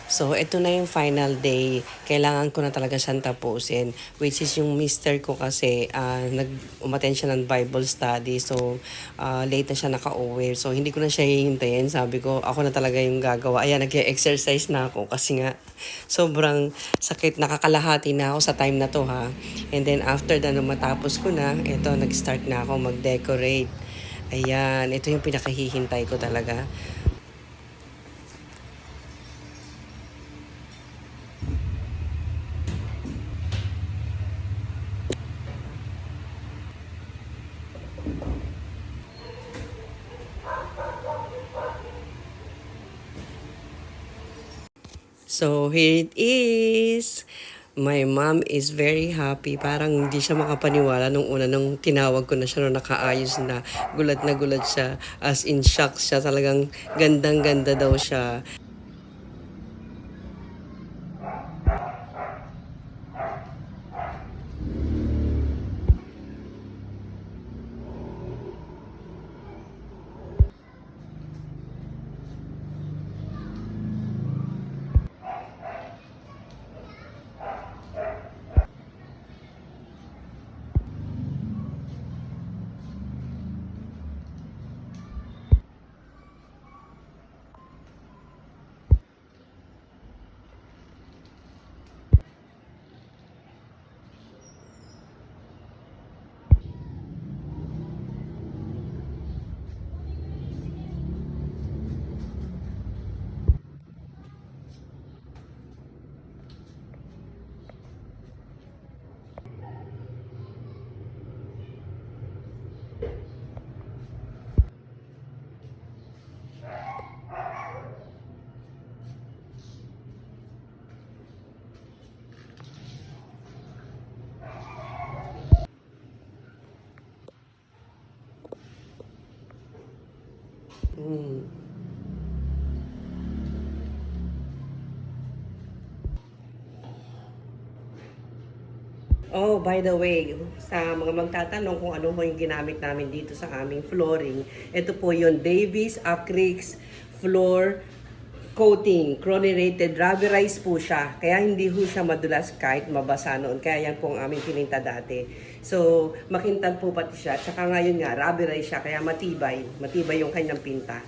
So, ito na yung final day. Kailangan ko na talaga siyang tapusin. Which is yung mister ko kasi umattend siya ng Bible study. So, late na siya nakauwi. So, hindi ko na siya hihintayin. Sabi ko, ako na talaga yung gagawa. Ayan, nag-exercise na ako kasi nga sobrang sakit. Nakakalahati na ako sa time na to ha. And then, after na matapos ko na, ito, nag-start na ako mag-decorate. Ayan, ito yung pinakahihintay ko talaga. So, here it is. My mom is very happy. Parang hindi siya makapaniwala nung una nung tinawag ko na siya nung nakaayos na. Gulat na gulat siya. As in shock siya. Talagang gandang-ganda daw siya. Mm. Oh, by the way, sa mga magtatanong kung ano po yung ginamit namin dito sa aming flooring, ito po yung Davis Acrylics Floor Coating. Chlorinated rubberized po siya. Kaya hindi po siya madulas kahit mabasa noon. Kaya yan po ang aming pininta dati. So, makintab po pati siya. Tsaka ngayon nga, rubberized siya. Kaya matibay. Matibay yung kanyang pinta.